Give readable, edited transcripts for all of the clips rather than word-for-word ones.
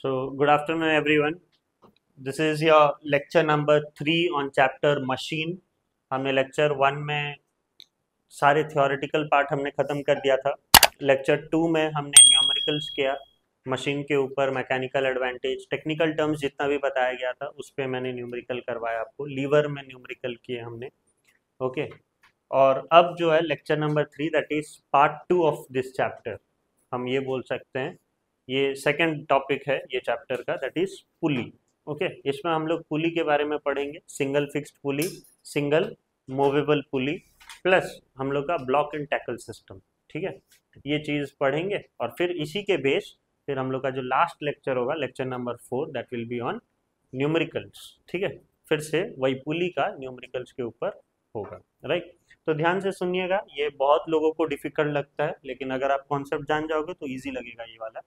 So, good afternoon, everyone. This is your lecture number 3 on chapter machine. हमने lecture 1 में सारे theoretical part हमने ख़त्म कर दिया था. लेक्चर 2 में हमने न्यूमेरिकल्स किया, मशीन के ऊपर मैकेनिकल एडवांटेज, टेक्निकल टर्म्स जितना भी बताया गया था उस पर मैंने न्यूमेरिकल करवाया आपको. लीवर में न्यूमेरिकल किए हमने. ओके. और अब जो है lecture number 3 that is part 2 of this chapter. हम ये बोल सकते हैं ये सेकंड टॉपिक है ये चैप्टर का, दैट इज पुली. ओके. इसमें हम लोग पुली के बारे में पढ़ेंगे. सिंगल फिक्स्ड पुली, सिंगल मूवेबल पुली, प्लस हम लोग का ब्लॉक एंड टैकल सिस्टम. ठीक है, ये चीज़ पढ़ेंगे और फिर इसी के बेस फिर हम लोग का जो लास्ट लेक्चर होगा, lecture number 4, that will be on numericals. ठीक है, फिर से वही पुली का न्यूमेरिकल्स के ऊपर होगा. राइट. तो ध्यान से सुनिएगा, ये बहुत लोगों को डिफिकल्ट लगता है, लेकिन अगर आप कॉन्सेप्ट जान जाओगे तो इजी लगेगा ये वाला.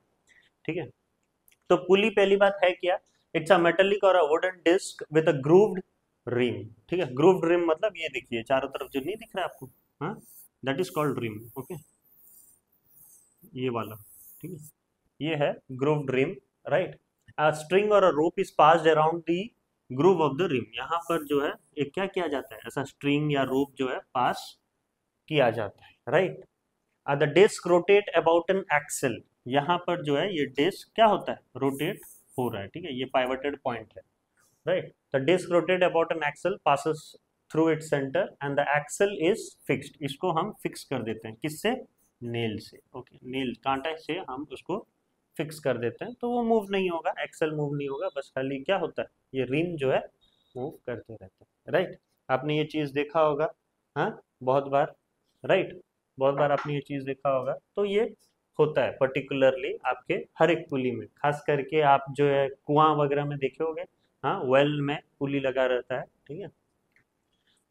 ठीक है. तो पुली पहली बात है क्या? इट्स अ मेटेलिक और a wooden disc with a grooved rim. ठीक है, ग्रूव्ड रिम मतलब ये देखिए चारों तरफ जो नहीं दिख रहा है आपको, हाँ, that is called rim. Okay, ये वाला. ठीक है, ये है grooved rim. Right. A string और a rope is passed around the groove of the rim. यहाँ पर जो है एक क्या किया जाता है, ऐसा स्ट्रिंग या रोप जो है पास किया जाता है. Right. The disc rotate about an axle. यहाँ पर जो है ये डिस्क क्या होता है, रोटेट हो रहा है. ठीक है, ये पाइवटेड पॉइंट है. Right. The disc rotate about an axle passes through its centre and the axle is fixed. इसको हम फिक्स कर देते हैं किससे? नेल से. ओके, नेल कांटे से हम उसको फिक्स कर देते हैं, तो वो मूव नहीं होगा, एक्सल मूव नहीं होगा, बस खाली क्या होता है ये रिम जो है मूव करते रहते हैं. राइट. आपने ये चीज़ देखा होगा, हाँ, बहुत बार. राइट, बहुत बार आपने ये चीज़ देखा होगा. तो ये होता है पर्टिकुलरली आपके हर एक पुली में, खास करके आप जो है कुआं वगैरह में देखे होंगे, हाँ, वेल में पुली लगा रहता है. ठीक है,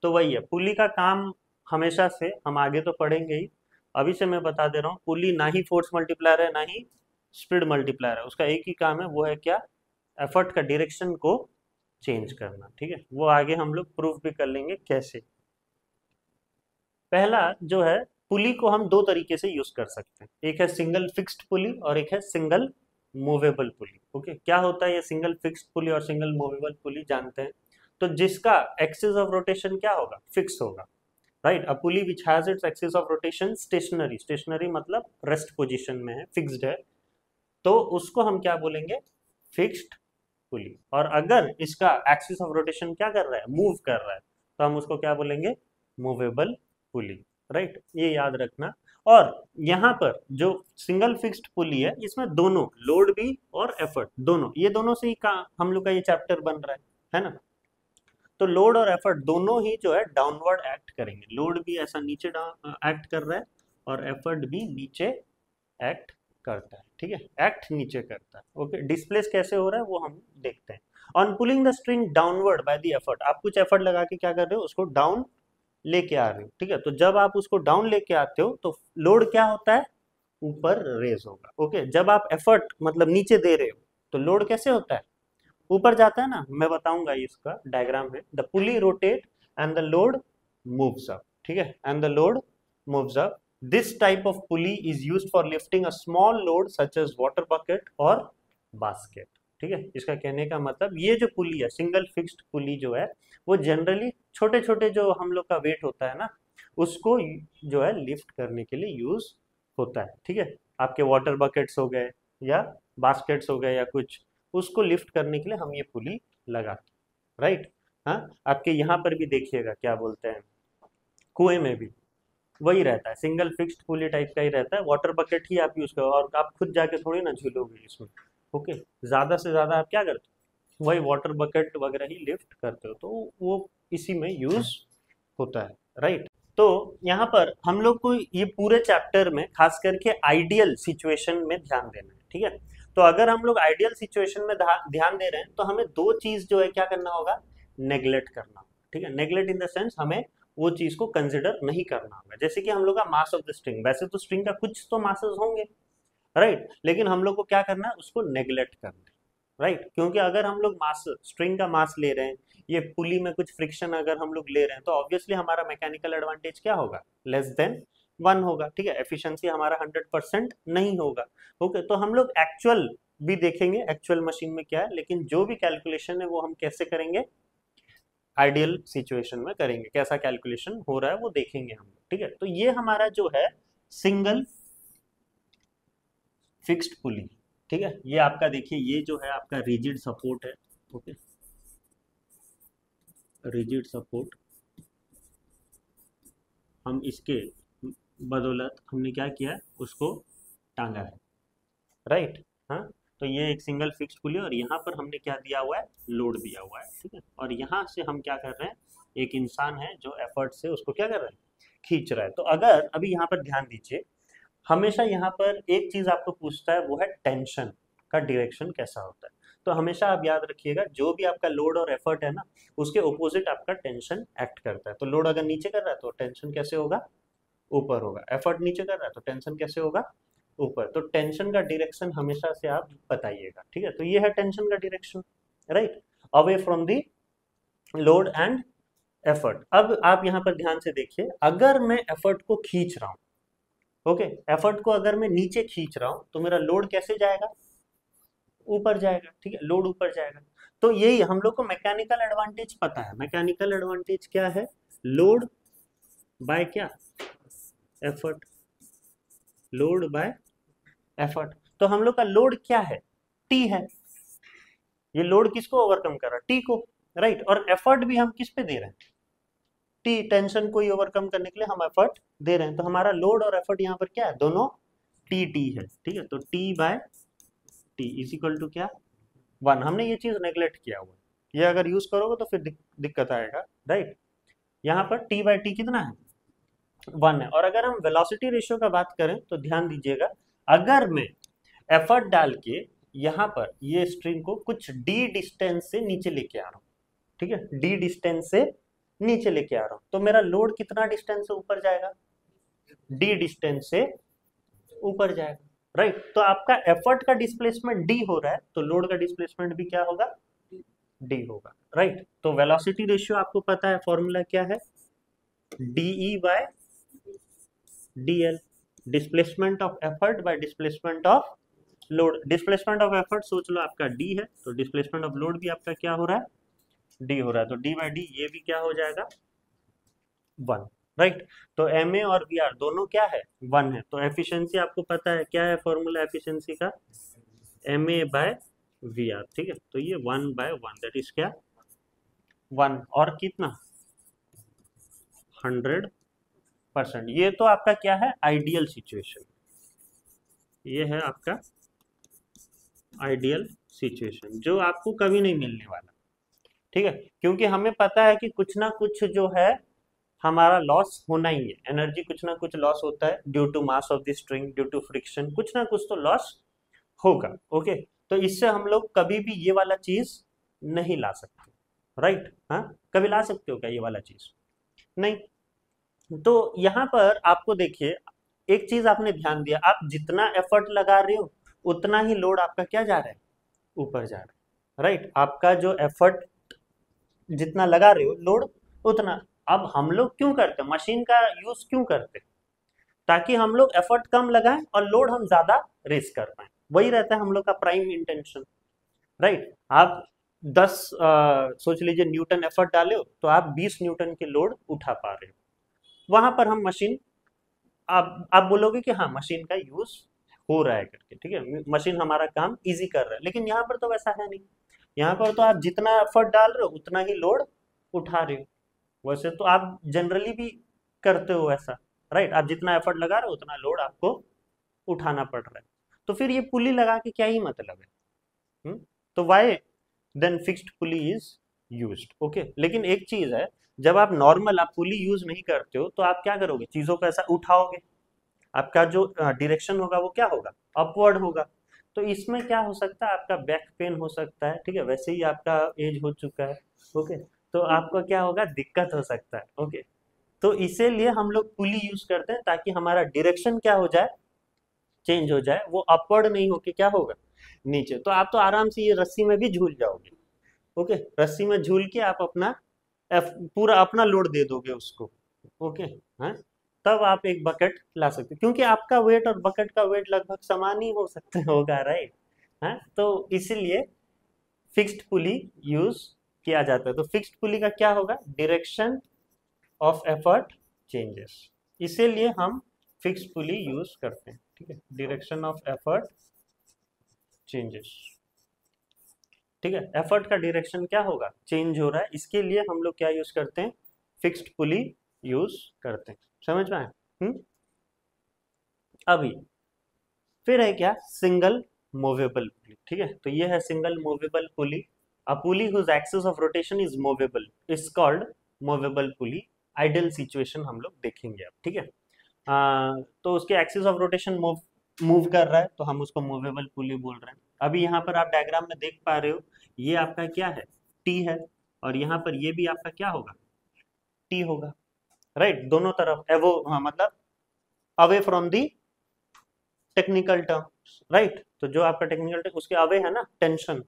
तो वही है पुली का काम. हमेशा से हम आगे तो पढ़ेंगे ही, अभी से मैं बता दे रहा हूँ, पुली ना ही फोर्स मल्टीप्लायर है ना ही स्पीड मल्टीप्लायर है. उसका एक ही काम है, वो है क्या? एफर्ट का डायरेक्शन को चेंज करना. ठीक है, वो आगे हम लोग प्रूफ भी कर लेंगे कैसे. पहला जो है, पुली को हम दो तरीके से यूज कर सकते हैं. एक है सिंगल फिक्स्ड पुली और एक है सिंगल मूवेबल पुली. ओके, क्या होता है ये सिंगल फिक्स्ड पुली और सिंगल मूवेबल पुली जानते हैं. तो जिसका एक्सिस ऑफ रोटेशन क्या होगा? फिक्स होगा. Right. A pulley which has its axis of rotation stationary. Stationary मतलब रेस्ट पोजिशन में है, फिक्स्ड है, तो उसको हम क्या बोलेंगे? Fixed pulley. और अगर इसका एक्सिस ऑफ रोटेशन क्या कर रहा है? मूव कर रहा है, तो हम उसको क्या बोलेंगे? Movable pulley. राइट, ये याद रखना. और यहाँ पर जो सिंगल फिक्स्ड पुली है, इसमें दोनों लोड भी और एफर्ट दोनों, ये दोनों से ही हम लोग का ये चैप्टर बन रहा है ना. तो लोड और एफर्ट दोनों ही जो है डाउनवर्ड एक्ट करेंगे. लोड भी ऐसा नीचे एक्ट कर रहा है और एफर्ट भी नीचे एक्ट करता है. ठीक है, एक्ट नीचे करता है. ओके, डिस्प्लेस कैसे हो रहा है वो हम देखते हैं. On pulling the string downward by the effort, आप कुछ एफर्ट लगा के क्या कर रहे हो? उसको डाउन लेके आ रहे हो. ठीक है, तो जब आप उसको डाउन लेके आते हो तो लोड क्या होता है? ऊपर रेज होगा. ओके, जब आप एफर्ट मतलब नीचे दे रहे हो तो लोड कैसे होता है? ऊपर जाता है ना. मैं बताऊंगा, इसका डायग्राम है. The pulley rotate and the load moves up. ठीक है, and the load moves up. This type of pulley is used for lifting a small load such as water bucket और basket. ठीक है, इसका कहने का मतलब ये जो पुली है, सिंगल फिक्स्ड पुली जो है, वो जनरली छोटे छोटे जो हम लोग का वेट होता है ना, उसको जो है लिफ्ट करने के लिए यूज होता है. ठीक है, आपके वाटर बकेट्स हो गए या बास्केट्स हो गए या कुछ, उसको लिफ्ट करने के लिए हम ये पुली लगाते. राइट. हाँ, आपके यहाँ पर भी देखिएगा क्या बोलते हैं, कुएं में भी वही रहता है, सिंगल फिक्स्ड पुली टाइप का ही रहता है. वाटर बकेट ही आप यूज करो और आप खुद जाके थोड़ी ना झूलोगे इसमें. ओके, ज्यादा से ज्यादा आप क्या करते हो? वही वाटर बकेट वगैरह ही लिफ्ट करते हो, तो वो इसी में यूज होता है. राइट. तो यहाँ पर हम लोग को ये पूरे चैप्टर में खास करके आइडियल सिचुएशन में ध्यान देना है. ठीक है, तो अगर हम लोग आइडियल सिचुएशन में ध्यान दे रहे हैं तो हमें दो चीज जो है क्या करना होगा? नेग्लेक्ट करना. ठीक है, नेग्लेक्ट इन द सेंस हमें वो चीज को कंसिडर नहीं करना होगा. जैसे कि हम लोग का मास ऑफ द स्ट्रिंग, वैसे तो स्ट्रिंग का कुछ तो मासेस होंगे, राइट, लेकिन हम लोग को क्या करना है? उसको नेग्लेक्ट करना है. राइट, क्योंकि अगर हम लोग मास, स्ट्रिंग का मास ले रहे हैं, ये पुली में कुछ फ्रिक्शन अगर हम लोग ले रहे हैं, तो ऑब्वियसली हमारा मैकेनिकल एडवांटेज क्या होगा? लेस देन 1 होगा. ठीक है, एफिशिएंसी हमारा 100% नहीं होगा. ओके, तो हम लोग एक्चुअल भी देखेंगे एक्चुअल मशीन में क्या है, लेकिन जो भी कैलकुलेशन है वो हम कैसे करेंगे, आइडियल सिचुएशन में करेंगे, कैसा कैलकुलेशन हो रहा है वो देखेंगे हम, ठीक है। तो ये हमारा जो है सिंगल फिक्स्ड पुली, ठीक है। ये आपका देखिए, ये जो है आपका रिजिड सपोर्ट है, ओके, रिजिड सपोर्ट, हम इसके बदौलत हमने क्या किया है, उसको टांगा है, राइट। हाँ, तो ये एक सिंगल फिक्स्ड पुली, और यहाँ पर हमने क्या दिया हुआ है, लोड दिया हुआ है, ठीक है। और यहाँ से हम क्या कर रहे हैं, एक इंसान है जो एफर्ट से उसको क्या कर रहा है, खींच रहा है। तो अगर अभी यहाँ पर ध्यान दीजिए, हमेशा यहाँ पर एक चीज आपको पूछता है, वो है टेंशन का डायरेक्शन कैसा होता है। तो हमेशा आप याद रखिएगा, जो भी आपका लोड और एफर्ट है ना, उसके ऑपोजिट आपका टेंशन एक्ट करता है। तो लोड अगर नीचे कर रहा है तो टेंशन कैसे होगा, ऊपर होगा। एफर्ट नीचे कर रहा है तो टेंशन कैसे होगा, ऊपर। तो टेंशन का डायरेक्शन हमेशा से आप बताइएगा, ठीक है। तो ये है टेंशन का direction, right, away from the load and effort. अब आप यहाँ पर ध्यान से देखिए, अगर मैं एफर्ट को खींच रहा हूँ, ओके, एफर्ट को अगर मैं नीचे खींच रहा हूं तो मेरा लोड कैसे जाएगा, ऊपर जाएगा, ठीक है, लोड ऊपर जाएगा। तो यही हम लोग को मैकेनिकल एडवांटेज पता है। मैकेनिकल एडवांटेज क्या है, लोड बाय क्या, एफर्ट, लोड बाय एफर्ट। तो हम लोग का लोड क्या है, टी है। ये लोड किसको ओवरकम कर रहा है, टी को, राइट। और एफर्ट भी हम किस पे दे रहे हैं, टी, टेंशन को ही ओवरकम करने के लिए हम एफर्ट दे रहे हैं। तो हमारा लोड और एफर्ट यहाँ पर क्या है, दोनों टी टी है, ठीक है। तो T by T is equal to क्या, 1। हमने ये चीज नेग्लेक्ट किया हुआ है, ये अगर यूज करोगे तो फिर दिक्कत आएगा, राइट। यहाँ पर टी बाय टी कितना है, 1 है। और अगर हम वेलोसिटी रेशियो का बात करें तो ध्यान दीजिएगा, अगर मैं एफर्ट डाल के यहाँ पर ये स्ट्रिंग को कुछ डी डिस्टेंस से नीचे लेके आ रहा हूँ, ठीक है, डी डिस्टेंस से नीचे लेके आ रहा हूँ, तो मेरा लोड कितना डिस्टेंस से ऊपर जाएगा, डी डिस्टेंस से ऊपर जाएगा, राइट। तो आपका एफर्ट का डिस्प्लेसमेंट डी हो रहा है, तो लोड का डिस्प्लेसमेंट भी क्या होगा, डी होगा, राइट। तो वेलोसिटी रेशियो आपको पता है, फॉर्मूला क्या है, DE by DL, displacement of effort by displacement of load. Displacement of effort सोच लो आपका डी है, तो डिस्प्लेसमेंट ऑफ लोड भी आपका क्या हो रहा है, डी हो रहा है। तो डी बाय डी ये भी क्या हो जाएगा, 1, राइट। तो एम ए और वी आर दोनों क्या है, 1 है। तो एफिशिएंसी आपको पता है क्या है, फॉर्मूला एफिशिएंसी का, M A by V R, ठीक है। तो ये 1/1 दैट इज क्या, 1, और कितना, 100%। ये तो आपका क्या है, आइडियल सिचुएशन, ये है आपका आइडियल सिचुएशन, जो आपको कभी नहीं मिलने वाला, ठीक है। क्योंकि हमें पता है कि कुछ ना कुछ जो है हमारा लॉस होना ही है, एनर्जी कुछ ना कुछ लॉस होता है, due to mass of the string, due to friction, कुछ ना कुछ तो लॉस होगा, ओके। तो इससे हम लोग कभी भी ये वाला चीज नहीं ला सकते, राइट। हाँ, कभी ला सकते हो क्या ये वाला चीज, नहीं। तो यहाँ पर आपको देखिए, एक चीज आपने ध्यान दिया, आप जितना एफर्ट लगा रहे हो उतना ही लोड आपका क्या जा रहा है, ऊपर जा रहा है, राइट। आपका जो एफर्ट जितना लगा रहे हो लोड उतना। अब हम लोग क्यों करते हैं, मशीन का यूज क्यों करते हैं, ताकि हम लोग एफर्ट कम लगाएं और लोड हम ज्यादा रेस कर पाए, वही रहता है हम लोग का प्राइम इंटेंशन, राइट। आप 10 सोच लीजिए न्यूटन एफर्ट डाले हो, तो आप 20 न्यूटन के लोड उठा पा रहे हो, वहां पर हम मशीन, आप बोलोगे कि हाँ मशीन का यूज हो रहा है करके, ठीक है, मशीन हमारा काम इजी कर रहा है। लेकिन यहाँ पर तो वैसा है नहीं, यहाँ पर तो आप जितना एफर्ट डाल रहे हो उतना ही लोड उठा रहे हो। वैसे तो आप जनरली भी करते हो ऐसा, राइट। आप जितना एफर्ट लगा रहे हो उतना लोड आपको उठाना पड़ रहा है। तो फिर ये पुली लगा के क्या ही मतलब है, तो why then fixed pulley is used, okay. लेकिन एक चीज है, जब आप नॉर्मल आप पुली यूज नहीं करते हो तो आप क्या करोगे, चीजों को ऐसा उठाओगे, आपका जो डायरेक्शन होगा वो क्या होगा, अपवर्ड होगा। तो इसमें क्या हो सकता है, आपका बैक पेन हो सकता है, ठीक है। वैसे ही आपका एज हो चुका है, ओके, तो आपको क्या होगा, दिक्कत हो सकता है, ओके। तो इसीलिए हम लोग पुली यूज करते हैं, ताकि हमारा डायरेक्शन क्या हो जाए, चेंज हो जाए, वो अपवर्ड नहीं होके क्या होगा, नीचे। तो आप तो आराम से ये रस्सी में भी झूल जाओगे, ओके। रस्सी में झूल के आप अपना पूरा अपना लोड दे दोगे उसको, ओके। हाँ, तब आप एक बकेट ला सकते, क्योंकि आपका वेट और बकेट का वेट लगभग समान ही हो सकते होगा, राइट। है, तो इसीलिए फिक्स्ड पुली यूज किया जाता है। तो फिक्स्ड पुली का क्या होगा, डायरेक्शन ऑफ एफर्ट चेंजेस, इसीलिए हम फिक्स्ड पुली यूज करते हैं। ठीक है, डायरेक्शन ऑफ एफर्ट चेंजेस। ठीक है, एफर्ट का डायरेक्शन क्या होगा, चेंज हो रहा है, इसके लिए हम लोग क्या यूज करते हैं, फिक्स्ड पुली यूज करते हैं। समझ में आए? अभी फिर है क्या, सिंगल मूवेबल पुली। ठीक है, तो ये है single movable pulley. A pulley whose axis of rotation is movable is called movable pulley. Ideal situation हम लोग देखेंगे अब। ठीक है, तो उसके axis of rotation move move कर रहा है, तो हम उसको मूवेबल पुली बोल रहे हैं। अभी यहाँ पर आप डायग्राम में देख पा रहे हो, ये आपका क्या है, टी है, और यहाँ पर ये भी आपका क्या होगा, टी होगा। राइट, दोनों तरफ एवो, हाँ, मतलब away from the technical terms. Right, तो जो आपका टेक्निकल टर्म उसके अवे है ना, टेंशन।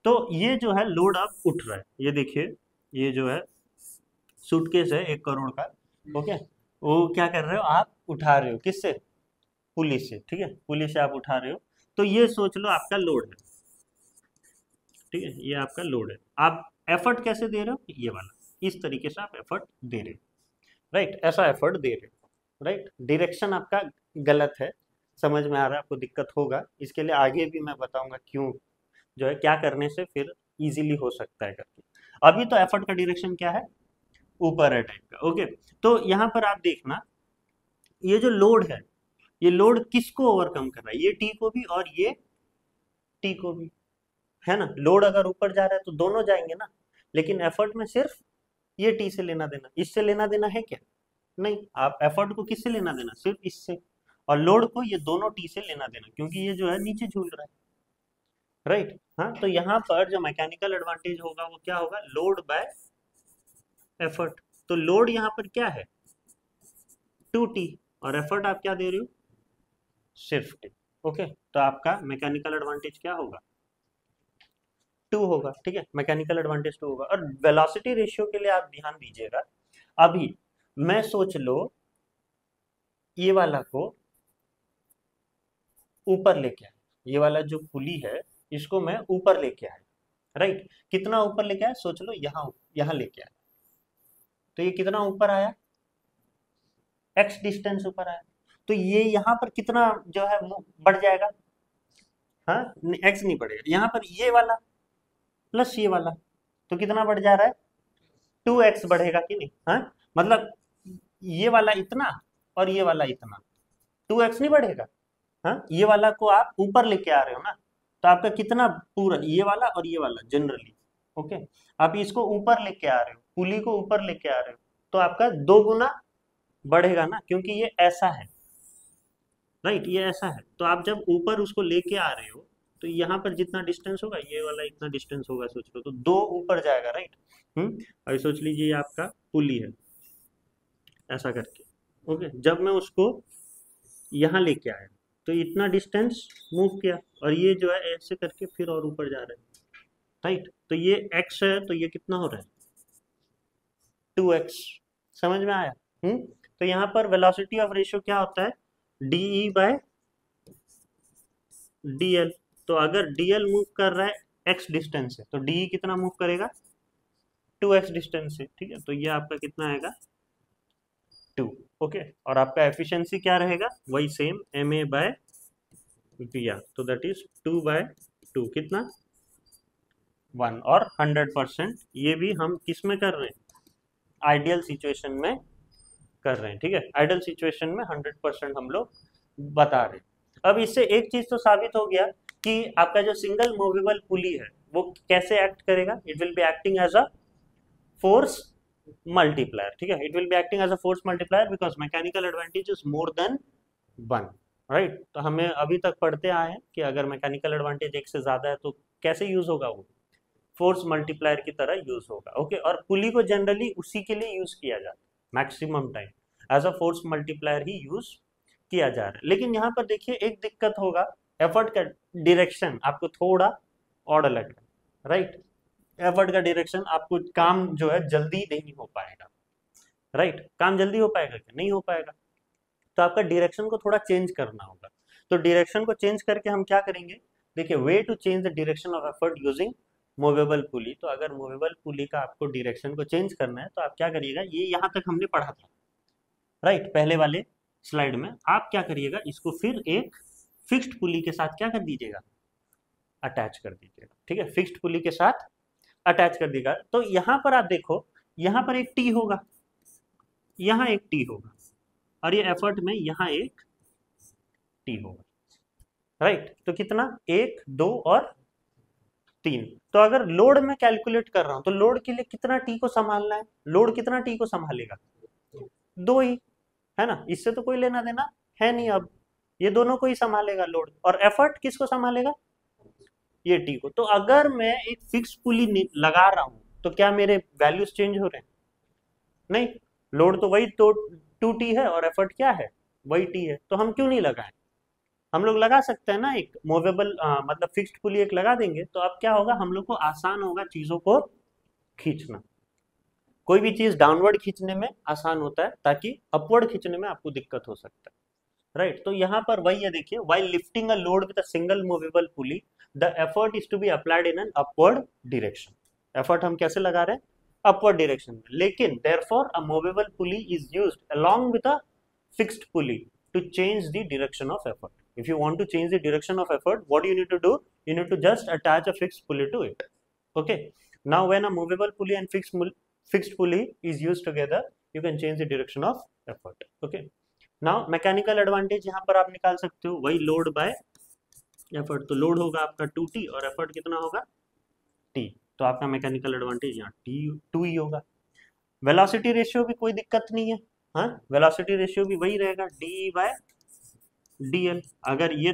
तो ये जो है लोड अब उठ रहा है, ये देखिए, ये जो है सूटकेस है 1 करोड़ का। ओके, वो क्या कर रहे हो आप, उठा रहे हो, किससे, पुली से। ठीक है, पुली से आप उठा रहे हो, तो ये सोच लो आपका लोड है। ठीक है, ये आपका लोड है, आप एफर्ट कैसे दे रहे हो, ये वाला, इस तरीके से आप एफर्ट दे रहे हो। राइट, ऐसा एफर्ट दे रहे हो। राइट, डायरेक्शन आपका गलत है, समझ में आ रहा है आपको, दिक्कत होगा, इसके लिए आगे भी मैं बताऊंगा क्यों, जो है क्या करने से फिर इजीली हो सकता है करके। अभी तो एफर्ट का डायरेक्शन क्या है, ऊपर है टाइप का। ओके, तो यहाँ पर आप देखना, ये जो लोड है, ये लोड किसको ओवरकम कर रहा है, ये टी को भी और ये टी को भी, है ना। लोड अगर ऊपर जा रहा है तो दोनों जाएंगे ना, लेकिन एफर्ट में सिर्फ ये टी से लेना देना, इससे लेना देना है क्या, नहीं। आप एफर्ट को किससे लेना देना, सिर्फ इससे, और लोड को ये दोनों टी से लेना देना, क्योंकि ये जो है नीचे झूल रहा है। राइट, हाँ, तो यहाँ पर जो मैकेनिकल एडवांटेज होगा वो क्या होगा, लोड बाय एफर्ट। तो लोड यहाँ पर क्या है, 2t, और एफर्ट आप क्या दे रहे हो, सिर्फ टी। ओके, तो आपका मैकेनिकल एडवांटेज क्या होगा, 2 होगा। ठीक है, मैकेनिकल एडवांटेज 2 होगा। और वेलोसिटी रेशियो के लिए आप ध्यान दीजिएगा, अभी मैं सोच लो ये वाला को ऊपर लेके आए, ये वाला जो पुली है इसको मैं ऊपर लेके आया। राइट, कितना ऊपर लेके आया, सोच लो, यहाँ यहाँ लेके आया, तो ये कितना ऊपर आया, एक्स डिस्टेंस ऊपर आया, तो ये यहाँ पर कितना जो है बढ़ जाएगा, हाँ, एक्स नहीं बढ़ेगा, यहाँ पर ये वाला प्लस ये वाला, तो कितना बढ़ जा रहा है, 2x बढ़ेगा कि नहीं, हाँ, मतलब ये वाला इतना और ये वाला इतना, 2x नहीं बढ़ेगा, हाँ, ये वाला को आप ऊपर लेके आ रहे हो ना, तो आपका कितना, पूरा ये वाला और ये वाला जनरली, ओके, आप इसको ऊपर लेके आ रहे हो, पुली को ऊपर लेके आ रहे हो, तो आपका 2 गुना बढ़ेगा ना, क्योंकि ये ऐसा है। राइट, ये ऐसा है, तो आप जब ऊपर उसको लेके आ रहे हो, तो यहाँ पर जितना डिस्टेंस होगा, ये वाला इतना डिस्टेंस होगा, सोच लो, तो 2 ऊपर जाएगा। राइट, और सोच लीजिए ये आपका पुली है, ऐसा करके। ओके, जब मैं उसको यहाँ लेके आया, तो इतना डिस्टेंस मूव किया, और ये जो है ऐसे करके फिर और ऊपर जा रहा है। राइट, तो ये x है, तो ये कितना हो रहा है, 2x। समझ में आया? तो यहाँ पर वेलोसिटी ऑफ रेशियो क्या होता है, डीई बाय डीएल। तो अगर डीएल मूव कर रहा है x डिस्टेंस से, तो डीई कितना मूव करेगा, 2x डिस्टेंस से। ठीक है, तो ये आपका कितना आएगा, 2। ओके, और आपका एफिशिएंसी क्या रहेगा, वही same, ma by V R, तो दैट इज 2/2, कितना, 1। और 100% ये भी हम किस में कर रहे हैं, आइडियल सिचुएशन में कर रहे हैं। ठीक है, आइडियल सिचुएशन में 100% हम लोग बता रहे हैं। अब इससे एक चीज तो साबित हो गया कि आपका जो सिंगल मूवेबल पुली है वो कैसे एक्ट करेगा, it will be acting as a force multiplier. ठीक है, it will be acting as a force multiplier because mechanical advantage is more than 1। Right, तो हमें अभी तक पढ़ते आए हैं कि अगर मैकेनिकल एडवांटेज 1 से ज्यादा है तो कैसे यूज होगा, वो फोर्स मल्टीप्लायर की तरह यूज होगा। ओके, और पुली को जनरली उसी के लिए यूज किया जाता है, maximum time as a force multiplier ही यूज किया जा रहा है। लेकिन यहाँ पर देखिए एक दिक्कत होगा, एफर्ट का डायरेक्शन आपको थोड़ा ऑड लगेगा। राइट, एफर्ट का डायरेक्शन आपको काम जो है जल्दी नहीं हो पाएगा। राइट, काम जल्दी हो पाएगा क्या, नहीं हो पाएगा, तो आपका डायरेक्शन को थोड़ा चेंज करना होगा। तो डायरेक्शन को चेंज करके हम क्या करेंगे, देखिए way to change the direction of effort using movable pulley. तो अगर मूवेबल पुली का आपको डायरेक्शन को चेंज करना है तो आप क्या करिएगा, ये यहाँ तक हमने पढ़ा था राइट, पहले वाले स्लाइड में। आप क्या करिएगा, इसको फिर एक फिक्स्ड पुली के साथ क्या कर दीजिएगा, अटैच कर दीजिएगा। ठीक है, फिक्स्ड पुली के साथ अटैच कर दीजिएगा। तो यहाँ पर आप देखो, यहाँ पर एक टी होगा, यहाँ एक टी होगा, और ये एफर्ट में यहाँ एक टी होगा राइट। तो कितना, 1 2 और 3। तो अगर लोड में कैलकुलेट कर रहा हूं तो लोड के लिए कितना टी को संभालना है, लोड कितना टी को संभालेगा, 2 ही, है ना। इससे तो कोई लेना देना है नहीं, अब ये दोनों को ही संभालेगा लोड, और एफर्ट किसको संभालेगा, ये टी को। तो अगर मैं एक फिक्स पुली लगा रहा हूं तो क्या मेरे वैल्यूज चेंज हो रहे हैं, नहीं। लोड तो वही तो 2T है और एफर्ट क्या है, वही टी है। तो हम क्यों नहीं लगाएं, हम लोग लगा सकते हैं ना, एक मूवेबल मतलब फिक्स्ड पुली एक लगा देंगे तो अब क्या होगा, हम लोग को आसान होगा चीजों को खींचना। कोई भी चीज डाउनवर्ड खींचने में आसान होता है, ताकि अपवर्ड खींचने में आपको दिक्कत हो सकता है राइट। तो यहाँ पर वही है, देखिए, while lifting a load with a single movable pulley the effort is to be applied in an upward direction. Effort हम कैसे लगा रहे हैं, अपवर्ड डायरेक्शन में। लेकिन therefore a movable pulley is used along with a fixed pulley to change the direction of effort. If you want to change the direction of effort, what do you need to do? You need to just attach a fixed pulley to it. Okay. Now, when a movable pulley and fixed pulley is used together, you can change the direction of effort. Okay. Now, mechanical advantage यहाँ पर आप निकाल सकते हो, वही load by effort। तो load होगा आपका 2T और effort कितना होगा, T। तो आपका मैकेनिकल एडवांटेज यहाँ 2 ही होगा। वेलोसिटी रेशियो भी कोई दिक्कत नहीं है, हाँ, वेलोसिटी रेशियो भी वही रहेगा, DE/DL। अगर ये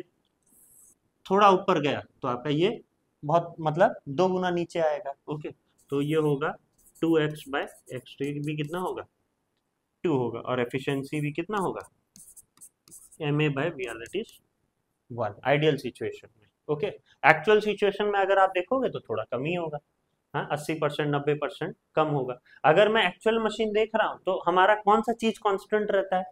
थोड़ा ऊपर गया तो आपका ये बहुत मतलब 2 गुना नीचे आएगा। ओके, तो ये होगा 2x/x, भी कितना होगा, 2 होगा, और एफिशिएंसी भी कितना होगा, MA/VL, that is 1 ideal situation में। ओके, एक्चुअल सिचुएशन में अगर आप देखोगे तो थोड़ा कम ही होगा, हाँ, 80% 90% कम होगा। अगर मैं एक्चुअल मशीन देख रहा हूँ तो हमारा कौन सा चीज कांस्टेंट रहता है,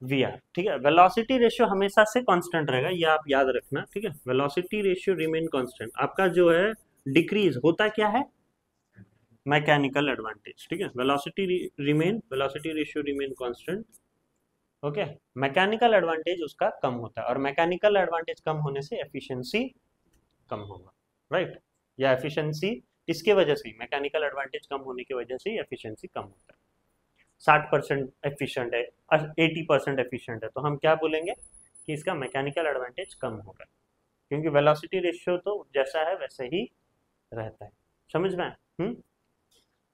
VR। ठीक है, वेलोसिटी रेशियो हमेशा से कांस्टेंट रहेगा, ये आप याद रखना। ठीक है, वेलोसिटी रेशियो रिमेन कांस्टेंट। आपका जो है डिक्रीज होता क्या है, मैकेनिकल एडवांटेज। ठीक है, velocity ratio remain constant. Okay, mechanical advantage उसका कम होता है, और मैकेनिकल एडवांटेज कम होने से एफिशिएंसी कम होगा राइट। या एफिशिएंसी इसके वजह से, मैकेनिकल एडवांटेज कम होने की वजह से एफिशिएंसी कम होता है। 60% एफिशिएंट है, 80% एफिशिएंट है, तो हम क्या बोलेंगे कि इसका मैकेनिकल एडवांटेज कम होगा, क्योंकि वेलोसिटी रेशियो तो जैसा है वैसे ही रहता है। समझ में आया?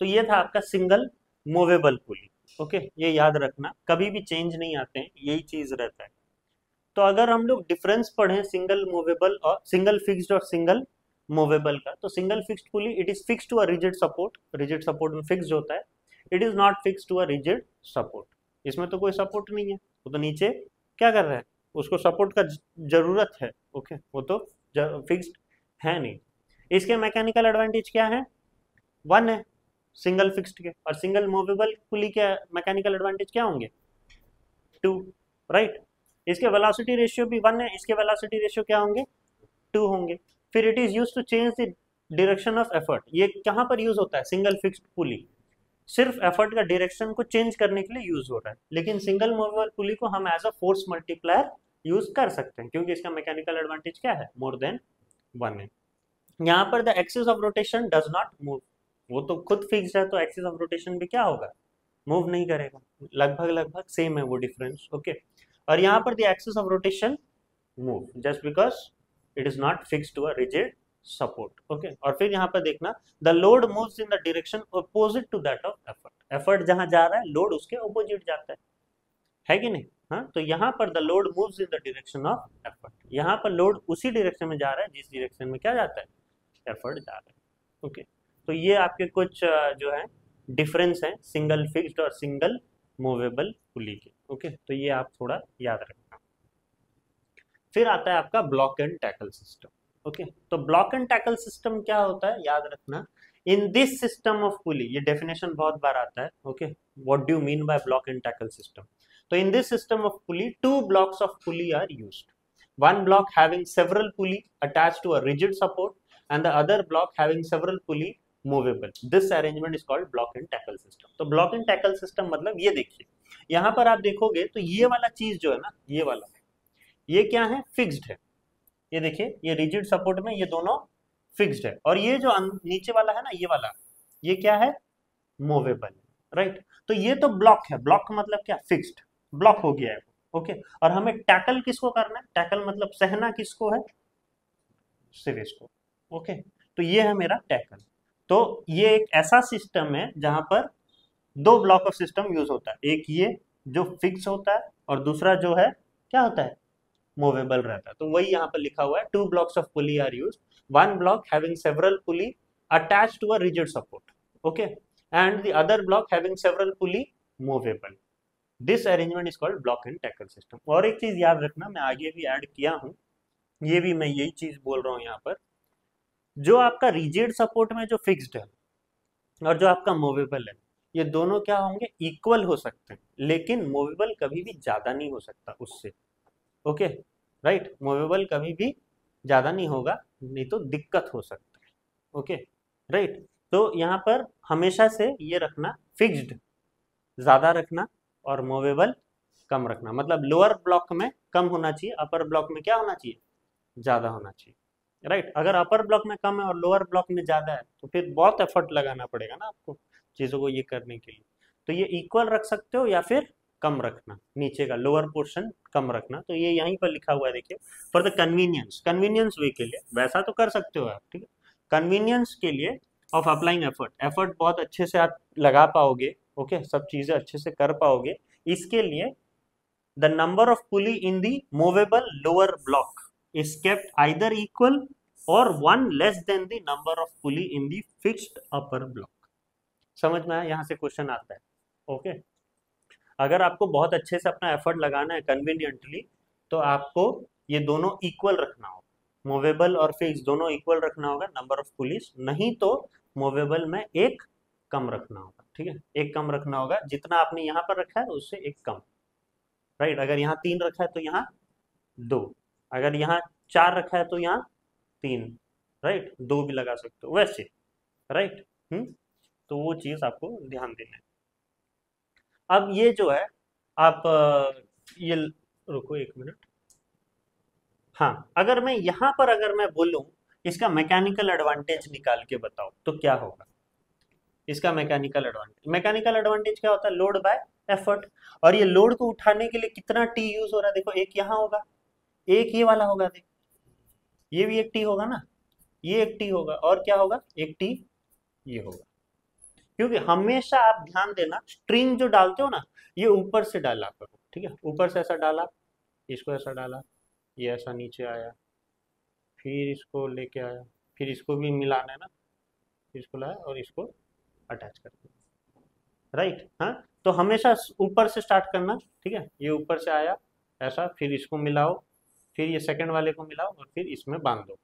तो ये था आपका सिंगल मूवेबल पुली। ओके, ये याद रखना, कभी भी चेंज नहीं आते हैं, यही चीज रहता है। तो अगर हम लोग डिफरेंस पढ़ें सिंगल मूवेबल और सिंगल फिक्स्ड और सिंगल मूवेबल का, तो single fixed pulley it is fixed to a rigid support. Rigid support में फिक्स्ड होता है, it is not fix to a rigid support. इसमें तो कोई सपोर्ट नहीं है, वो तो नीचे क्या कर रहा है, उसको सपोर्ट का जरूरत है। ओके, वो तो फिक्स्ड है नहीं। इसके मैकेनिकल एडवांटेज क्या है, 1 है सिंगल फिक्स्ड के, और सिंगल मूवेबल पुली के मैकेनिकल एडवांटेज क्या होंगे, 2 राइट। इसके वेलोसिटी रेशियो भी 1 है, इसके वेलोसिटी रेशियो क्या होंगे, 2 होंगे। फिर it is used to change the direction of effort. ये कहां पर यूज होता है, सिंगल फिक्स्ड पुली सिर्फ एफर्ट का डायरेक्शन को चेंज करने के लिए यूज हो रहा है, लेकिन सिंगल मूवेबल पुली को हम as a force multiplier use कर सकते हैं, क्योंकि इसका मैकेनिकल एडवांटेज क्या है, मोर देन 1 है। यहाँ पर the axis of rotation does not move, वो तो खुद फिक्स है, तो एक्सिस ऑफ रोटेशन भी क्या होगा, मूव नहीं करेगा, लगभग सेम है वो डिफरेंस। ओके, और यहाँ पर the axis of rotation move just because it is not fix to a rigid support. Okay, और फिर यहाँ पर देखना, the load moves in the direction opposite to that of effort. Effort जहां जा रहा है, लोड उसके अपोजिट जाता है कि नहीं, हाँ। तो यहाँ पर the load moves in the direction of effort, यहाँ पर लोड उसी डायरेक्शन में जा रहा है जिस डायरेक्शन में क्या जाता है, एफर्ट जा रहा है। ओके, तो ये आपके कुछ जो है डिफरेंस है सिंगल फिक्स्ड और सिंगल मूवेबल पुली के। ओके, तो ये आप थोड़ा याद रखना। फिर आता है आपका block and tackle system. Okay, तो ब्लॉक एंड टैकल सिस्टम क्या होता है, याद रखना, in this system of pulley, ये डेफिनेशन बहुत बार आता है। Okay, what do you mean by block and tackle system. तो in this system of pulley 2 blocks of pulley are used। one block having several pulley attached to a rigid support and the other block having several pulley movable. This arrangement is called block and tackle system. तो block and tackle system मतलब ये देखिए, यहाँ पर आप देखोगे तो ये वाला चीज जो है ना, ये वाला, ये क्या है, फिक्स्ड है। ये देखिए, ये रिजिड सपोर्ट में ये दोनों फिक्स्ड है, और ये जो नीचे वाला है ना, ये वाला, ये क्या है, मूवेबल, राइट। तो ये तो ब्लॉक है, ब्लॉक का मतलब क्या, फिक्स्ड, ब्लॉक हो गया है, ओके। और हमें टैकल किसको करना है, टैकल मतलब सहना किसको है, सिर्फ को, ओके। तो ये है मेरा टैकल। तो ये एक ऐसा सिस्टम है जहां पर दो ब्लॉक ऑफ सिस्टम यूज होता है, एक ये जो फिक्स होता है और दूसरा जो है क्या होता है, मूवेबल रहता है। तो वही यहाँ पर लिखा हुआ है, two blocks of pulley are use, one block having several pulley attached to a rigid support, okay, and the other block having several pulley movable. This arrangement is called block and tackle system. और एक चीज याद रखना, मैं आगे भी add किया हूँ, ये भी मैं यही चीज बोल रहा हूँ यहाँ पर, जो आपका रिजिड सपोर्ट में जो फिक्स्ड है और जो आपका मूवेबल है, ये दोनों क्या होंगे, इक्वल हो सकते हैं, लेकिन मूवेबल कभी भी ज्यादा नहीं हो सकता उससे, ओके, राइट। मूवेबल कभी भी ज्यादा नहीं होगा, नहीं तो दिक्कत हो सकता है, ओके, राइट। तो यहाँ पर हमेशा से ये रखना, फिक्स्ड ज्यादा रखना और मूवेबल कम रखना, मतलब लोअर ब्लॉक में कम होना चाहिए, अपर ब्लॉक में क्या होना चाहिए, ज्यादा होना चाहिए, राइट। अगर अपर ब्लॉक में कम है और लोअर ब्लॉक में ज्यादा है तो फिर बहुत एफर्ट लगाना पड़ेगा ना आपको चीजों को ये करने के लिए। तो ये इक्वल रख सकते हो या फिर कम रखना, नीचे का लोअर पोर्शन कम रखना। तो ये यहीं पर लिखा हुआ है, देखिए, फॉर द कन्वीनियंस, कन्वीनियंस वे के लिए, वैसा तो कर सकते हो आप, ठीक है, कन्वीनियंस के लिए ऑफ अप्लाइंग एफर्ट, एफर्ट बहुत अच्छे से आप लगा पाओगे, ओके, सब चीजें अच्छे से कर पाओगे, इसके लिए the number of pulley in the movable lower block is kept either equal or one less than the number of pulley in the fixed upper block। समझ में आया, यहां से क्वेश्चन आता है, ओके। अगर आपको बहुत अच्छे से अपना एफर्ट लगाना है कन्वीनियंटली, तो आपको ये दोनों इक्वल रखना होगा, मूवेबल और फिक्स दोनों इक्वल रखना होगा नंबर ऑफ पुलिस, नहीं तो मूवेबल में एक कम रखना होगा, ठीक है, एक कम रखना होगा, जितना आपने यहाँ पर रखा है उससे एक कम, राइट। अगर यहाँ 3 रखा है तो यहाँ 2, अगर यहाँ 4 रखा है तो यहाँ 3, राइट, 2 भी लगा सकते हो वैसे, राइट। तो वो चीज आपको ध्यान देना है। अब ये जो है, आप ये रुको एक मिनट, हाँ, अगर मैं यहाँ पर अगर मैं बोलूं इसका मैकेनिकल एडवांटेज निकाल के बताओ तो क्या होगा, इसका मैकेनिकल एडवांटेज, मैकेनिकल एडवांटेज क्या होता है, लोड बाय एफर्ट। और ये लोड को उठाने के लिए कितना टी यूज हो रहा है, देखो, एक यहाँ होगा, एक ये वाला होगा, देख, ये भी एक टी होगा ना, ये एक टी होगा, और क्या होगा, एक टी ये होगा। क्योंकि हमेशा आप ध्यान देना, स्ट्रिंग जो डालते हो ना, ये ऊपर से डाला करो, ठीक है, ऊपर से ऐसा डाला, इसको ऐसा डाला, ये ऐसा नीचे आया, फिर इसको लेके आया, फिर इसको भी मिलाना है ना, इसको लाया और इसको अटैच कर दिया, राइट। हाँ, तो हमेशा ऊपर से स्टार्ट करना, ठीक है, ये ऊपर से आया ऐसा, फिर इसको मिलाओ, फिर ये सेकंड वाले को मिलाओ और फिर इसमें बांध दो,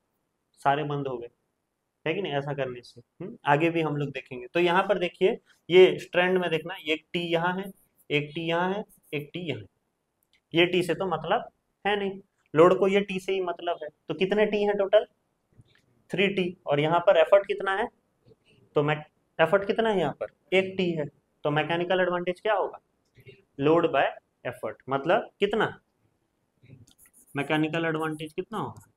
सारे बंद हो गए, है कि नहीं, ऐसा करने से आगे भी हम लोग देखेंगे। तो यहाँ पर देखिए, ये स्ट्रैंड में देखना, एक टी यहाँ है, एक टी यहाँ है, एक टी यहाँ है, ये टी से तो मतलब है नहीं, लोड को ये टी से ही मतलब है, तो कितने टी हैं टोटल, 3 टी, और यहाँ पर एफर्ट कितना है, तो मैं एफर्ट कितना है यहाँ पर, एक टी है, तो मैकेनिकल एडवांटेज क्या होगा, लोड बाय एफर्ट, मतलब कितना, मैकेनिकल एडवांटेज कितना होगा,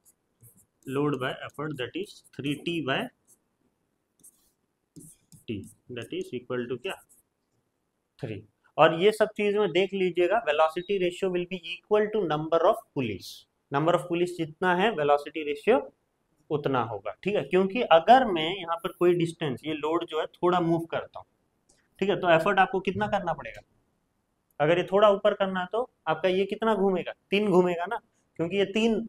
load by effort, that is 3T by T, that is equal to क्या, 3। और ये सब चीज में देख लीजिएगा, velocity ratio will be equal to number of pulleys, number of pulleys जितना है वेलोसिटी रेशियो उतना होगा, ठीक है। क्योंकि अगर मैं यहाँ पर कोई डिस्टेंस, ये लोड जो है थोड़ा मूव करता हूँ, ठीक है, तो एफर्ट आपको कितना करना पड़ेगा, अगर ये थोड़ा ऊपर करना है तो आपका ये कितना घूमेगा, 3 घूमेगा ना, क्योंकि ये 3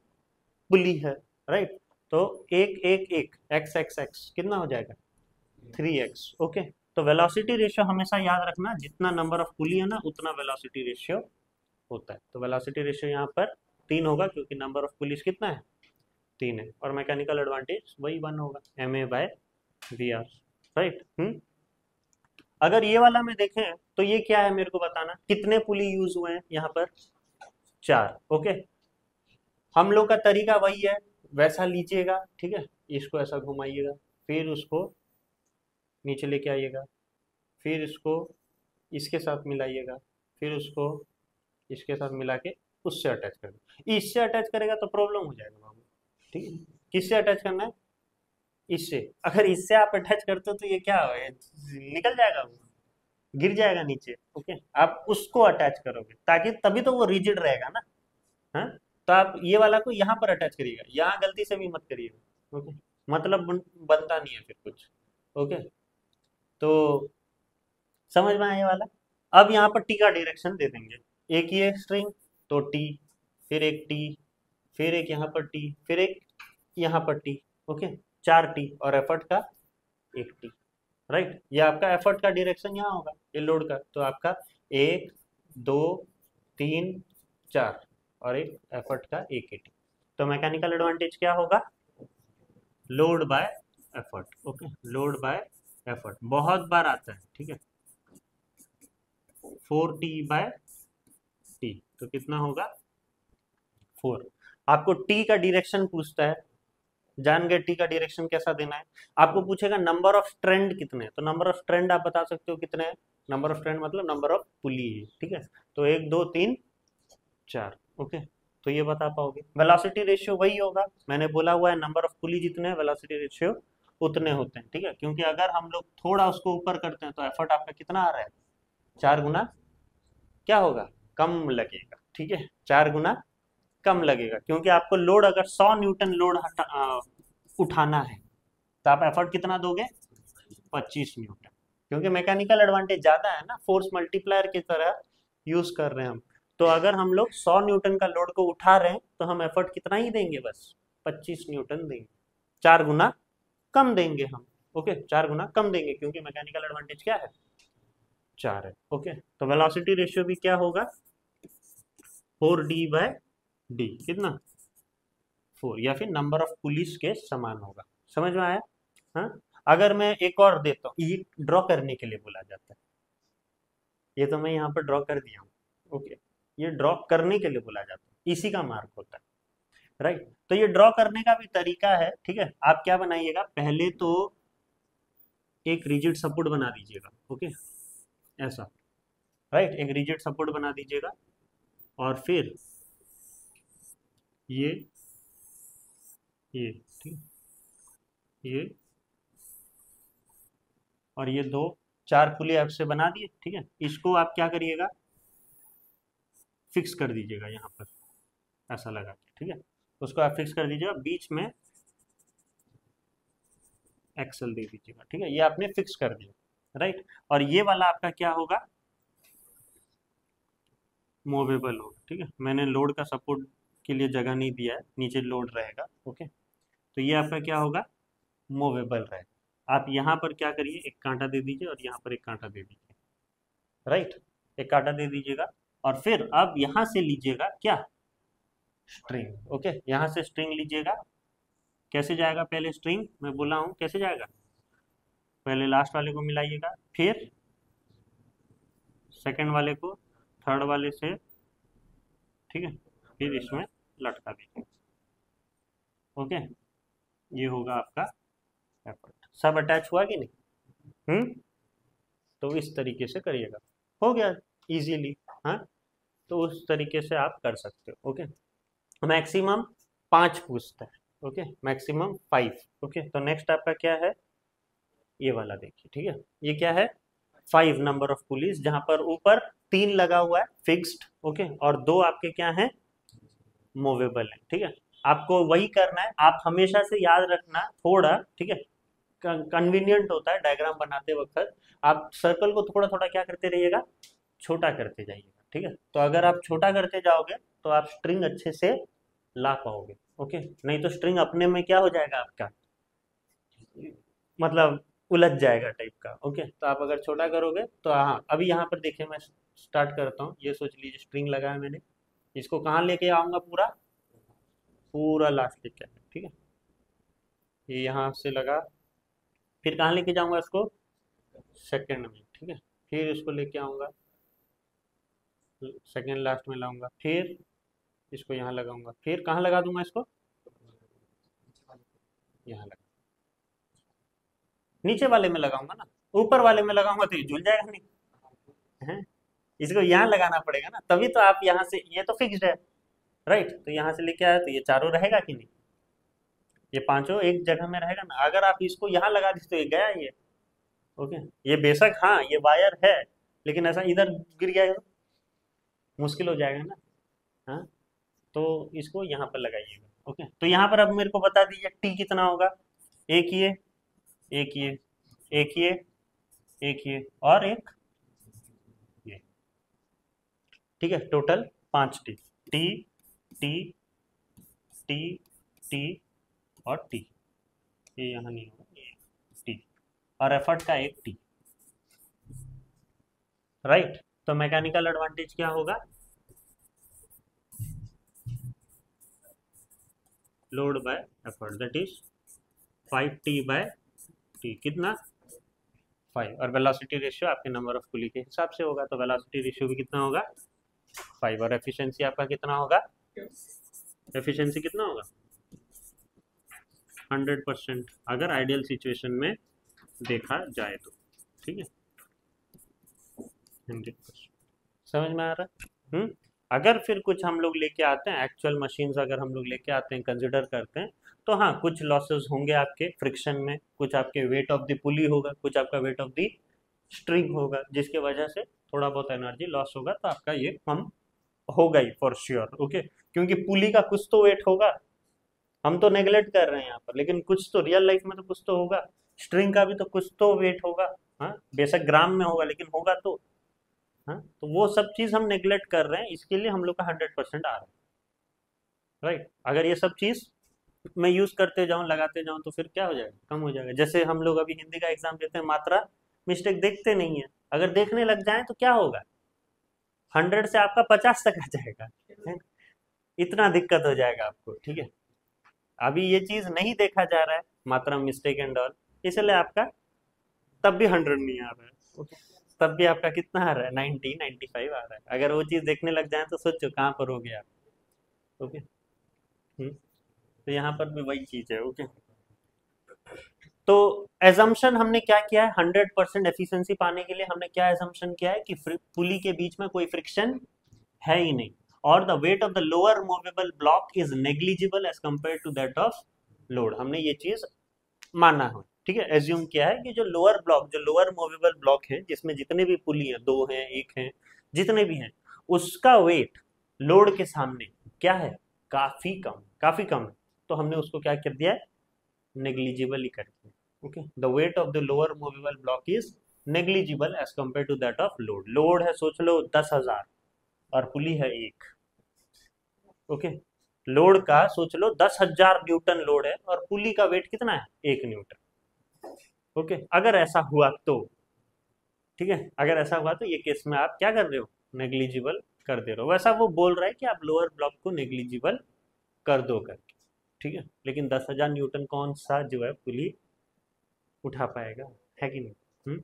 पुली है, राइट। तो एक एक एक एक्स एक्स एक्स कितना हो जाएगा, 3x, ओके। तो वेलोसिटी रेशियो हमेशा याद रखना, जितना नंबर ऑफ पुली है ना उतना वेलोसिटी रेशियो होता है। तो वेलोसिटी रेशियो यहाँ पर 3 होगा, क्योंकि नंबर ऑफ पुलिस कितना है, 3 है, और मैकेनिकल एडवांटेज वही 1 होगा, ma/vr, राइट। अगर ये वाला में देखें तो ये क्या है, मेरे को बताना, कितने पुली यूज हुए हैं यहाँ पर, 4, ओके, हम लोग का तरीका वही है, वैसा लीजिएगा, ठीक है, इसको ऐसा घुमाइएगा, फिर उसको नीचे लेके आइएगा, फिर इसको इसके साथ मिलाइएगा, फिर उसको इसके साथ मिला के उससे अटैच कर दो। इससे अटैच करेगा तो प्रॉब्लम हो जाएगा बाबू, ठीक है। किससे अटैच करना है? इससे। अगर इससे आप अटैच करते हो तो ये क्या हो, ये निकल जाएगा, वो गिर जाएगा नीचे। ओके, आप उसको अटैच करोगे ताकि तभी तो वो रिजिड रहेगा ना। हाँ, तो आप ये वाला को यहाँ पर अटैच करिएगा, यहाँ गलती से भी मत करिएगा। ओके, मतलब बनता नहीं है फिर कुछ। ओके, तो समझ में आया ये वाला। अब यहाँ पर टी का डायरेक्शन दे देंगे, एक ये स्ट्रिंग तो टी, फिर एक टी, फिर एक यहाँ पर टी, फिर एक यहाँ पर टी। ओके, 4 टी और एफर्ट का एक टी। राइट, ये आपका एफर्ट का डायरेक्शन यहाँ होगा, ये लोड का, तो आपका 1 2 3 4 और एक एफर्ट का एक ही टी। तो मैकेनिकल एडवांटेज क्या होगा? Load by effort. Okay, load by effort बहुत बार आता है, ठीक है। 4T/T तो कितना होगा? 4। आपको टी का डायरेक्शन पूछता है, जान गए टी का डायरेक्शन कैसा देना है। आपको पूछेगा नंबर ऑफ स्ट्रैंड कितने हैं, तो नंबर ऑफ स्ट्रैंड आप बता सकते हो कितने हैं। नंबर ऑफ स्ट्रैंड मतलब नंबर ऑफ पुली है, ठीक है। तो 1 2 3 4। ओके, तो ये बता पाओगे। वेलोसिटी रेशियो वही होगा, मैंने बोला हुआ है नंबर ऑफ पुली जितने हैं वेलोसिटी रेशियो उतने होते हैं, ठीक है। क्योंकि अगर हम लोग थोड़ा उसको ऊपर करते हैं तो एफर्ट आपका कितना आ रहा है? 4 गुना क्या होगा? कम लगेगा, ठीक है, 4 गुना कम लगेगा। क्योंकि आपको लोड अगर 100 न्यूटन लोड उठाना है तो आप एफर्ट कितना दोगे? 25 न्यूटन। क्योंकि मैकेनिकल एडवांटेज ज्यादा है ना, फोर्स मल्टीप्लायर की तरह यूज कर रहे हैं हम। तो अगर हम लोग 100 न्यूटन का लोड को उठा रहे हैं तो हम एफर्ट कितना ही देंगे? बस 25 न्यूटन देंगे, 4 गुना कम देंगे हम। ओके, 4 गुना कम देंगे क्योंकि मैकेनिकल एडवांटेज क्या है? 4 है। ओके, तो वेलोसिटी रेशियो भी क्या होगा? 4D/D कितना? 4, या फिर नंबर ऑफ पुलिस के समान होगा। समझ में आया? हाँ, अगर मैं एक और देता हूँ, ये ड्रॉ करने के लिए बोला जाता है, ये तो मैं यहाँ पर ड्रॉ कर दिया हूँ। ओके, ये ड्रॉ करने के लिए बोला जाता है, इसी का मार्क होता है। राइट, तो ये ड्रॉ करने का भी तरीका है, ठीक है। आप क्या बनाइएगा, पहले तो एक रिजिड सपोर्ट बना दीजिएगा। ओके, ऐसा। राइट, एक रिजिड सपोर्ट बना दीजिएगा और फिर ये ठीक, ये और ये 2 4 पुली आपसे बना दिए, ठीक है। इसको आप क्या करिएगा, फिक्स कर दीजिएगा यहाँ पर, ऐसा लगा के, ठीक है। उसको आप फिक्स कर दीजिएगा, बीच में एक्सल दे दीजिएगा, ठीक है। ये आपने फिक्स कर दिया, राइट। और ये वाला आपका क्या होगा? मूवेबल होगा, ठीक है। मैंने लोड का सपोर्ट के लिए जगह नहीं दिया है, नीचे लोड रहेगा। ओके, तो ये आपका क्या होगा? मूवेबल रहेगा। आप यहाँ पर क्या करिए, एक कांटा दे दीजिए और यहाँ पर एक कांटा दे दीजिए। राइट, एक कांटा दे दीजिएगा और फिर आप यहाँ से लीजिएगा क्या? स्ट्रिंग। ओके, यहाँ से स्ट्रिंग लीजिएगा। कैसे जाएगा? पहले स्ट्रिंग मैं बोला हूँ कैसे जाएगा, पहले लास्ट वाले को मिलाइएगा, फिर सेकंड वाले को थर्ड वाले से, ठीक है, फिर इसमें लटका दीजिए। ओके, ये होगा आपका एफर्ट। सब अटैच हुआ कि नहीं? तो इस तरीके से करिएगा, हो गया इजीली। हाँ, तो उस तरीके से आप कर सकते हो। ओके, मैक्सिमम 5 पूछता है। Okay, maximum 5। ओके, तो नेक्स्ट आपका क्या है? ये वाला देखिए, ठीक है। ये क्या है? 5 नंबर ऑफ पुलिस, जहां पर ऊपर 3 लगा हुआ है फिक्स्ड, ओके, और 2 आपके क्या है? मूवेबल है, ठीक है। आपको वही करना है, आप हमेशा से याद रखना थोड़ा, ठीक है, कन्वीनियंट होता है डायग्राम बनाते वक्त, आप सर्कल को थोड़ा थोड़ा क्या करते रहिएगा? छोटा करते जाइएगा, ठीक है। तो अगर आप छोटा करते जाओगे तो आप स्ट्रिंग अच्छे से ला पाओगे। ओके, नहीं तो स्ट्रिंग अपने में क्या हो जाएगा आपका, मतलब उलझ जाएगा टाइप का। ओके, तो आप अगर छोटा करोगे तो हाँ, अभी यहाँ पर देखिए मैं स्टार्ट करता हूँ। ये सोच लीजिए स्ट्रिंग लगाया मैंने, इसको कहाँ लेके आऊँगा? पूरा पूरा लास्ट लेके आऊँगा, ठीक है। ये यहाँ से लगा, फिर कहाँ लेके जाऊँगा इसको? सेकंड में, ठीक है। फिर इसको लेके आऊँगा, सेकंड लास्ट में लाऊंगा, फिर इसको यहाँ लगाऊंगा, फिर कहाँ लगा दूंगा इसको, यहाँ लगा, नीचे वाले में लगाऊंगा ना, ऊपर वाले में लगाऊंगा तो ये झूल जाएगा नहीं है, इसको यहाँ लगाना पड़ेगा ना, तभी तो आप यहाँ से, ये तो फिक्स्ड है राइट, तो यहाँ से लेके आया तो ये चारों रहेगा कि नहीं, ये पांचों एक जगह में रहेगा ना, अगर आप इसको यहाँ लगा दी तो ये गया ये, ओके, ये बेशक हाँ ये वायर है, लेकिन ऐसा इधर गिर गया तो मुश्किल हो जाएगा ना, हाँ, तो इसको यहाँ पर लगाइएगा, ओके, तो यहाँ पर अब मेरे को बता दीजिए टी कितना होगा, एक ये, एक ये, एक ये, एक ये और एक ये, ठीक है, total 5 T, T T T T और टी, ये यहाँ नहीं होगा, ये टी और एफर्ट का एक टी, राइट, तो मैकेनिकल एडवांटेज क्या होगा, load by effort that is 5T/T, कितना 5, और वेलोसिटी रेशियो आपके नंबर ऑफ पुली के हिसाब से होगा, तो वेलोसिटी रेशियो भी कितना होगा 5, और एफिशिएंसी आपका कितना होगा, एफिशिएंसी कितना होगा 100% अगर आइडियल सिचुएशन में देखा जाए तो, ठीक है 100%, समझ में आ रहा है। अगर फिर कुछ हम लोग लेके आते हैं एक्चुअल मशीन्स, अगर हम लोग लेके आते हैं कंसिडर करते हैं, तो हाँ कुछ लॉसेस होंगे आपके फ्रिक्शन में, कुछ आपके वेट ऑफ द पुली होगा, कुछ आपका वेट ऑफ द स्ट्रिंग होगा, जिसके वजह से थोड़ा बहुत एनर्जी लॉस होगा, तो आपका ये कम होगा ही फॉर श्योर, ओके, क्योंकि पुली का कुछ तो वेट होगा, हम तो नेगलेक्ट कर रहे हैं यहाँ पर, लेकिन कुछ तो रियल लाइफ में तो कुछ तो होगा, स्ट्रिंग का भी तो कुछ तो वेट होगा, हाँ बेशक ग्राम में होगा लेकिन होगा तो, हाँ, तो वो सब चीज हम नेगलेक्ट कर रहे हैं, इसके लिए हम लोग का 100% आ रहा है, राइट, अगर ये सब चीज मैं यूज करते जाऊं लगाते जाऊं तो फिर क्या हो जाएगा, कम हो जाएगा, जैसे हम लोग अभी हिंदी का एग्जाम देते हैं, मात्रा मिस्टेक देखते नहीं है, अगर देखने लग जाए तो क्या होगा, 100 से आपका 50 तक आ जाएगा, है? इतना दिक्कत हो जाएगा आपको, ठीक है, अभी ये चीज नहीं देखा जा रहा है, मात्रा मिस्टेक एंड ऑल, इसलिए आपका तब भी 100 नहीं आ रहा है, ओके, तब भी आपका कितना आ रहा है 90 95 आ रहा है, अगर वो चीज देखने लग जाए तो सोचो कहाँ पर हो गया आप, ओके, तो यहाँ पर भी वही चीज है, ओके, तो एजम्पशन हमने क्या किया है, 100% एफिशिएंसी पाने के लिए हमने क्या एजम्पशन किया है कि पुली के बीच में कोई फ्रिक्शन है ही नहीं, और the weight of the lower movable block is negligible as compare to that of load, हमने ये चीज माना है, ठीक है, एज्यूम किया है कि जो लोअर ब्लॉक, जो लोअर मूवेबल ब्लॉक है, जिसमें जितने भी पुली हैं, 2 हैं 1 है, जितने भी हैं, उसका वेट लोड के सामने क्या है, काफी कम, काफी कम है, तो हमने उसको क्या कर दिया है, नेग्लिजिबल ही कर दिया, okay, the weight of the lower movable block is negligible as compare to that of load, load है सोच लो 10,000 और पुली है 1, ओके, लोड का सोच लो 10,000 न्यूटन लोड है और पुली का वेट कितना है 1 न्यूटन, ओके, अगर ऐसा हुआ तो, ठीक है, अगर ऐसा हुआ तो ये केस में आप क्या कर रहे हो, नेग्लिजिबल कर दे रहे हो, वैसा वो बोल रहा है कि आप लोअर ब्लॉक को नेग्लिजिबल कर दो करके, ठीक है, लेकिन 10,000 न्यूटन कौन सा जो है पुली उठा पाएगा, है कि नहीं,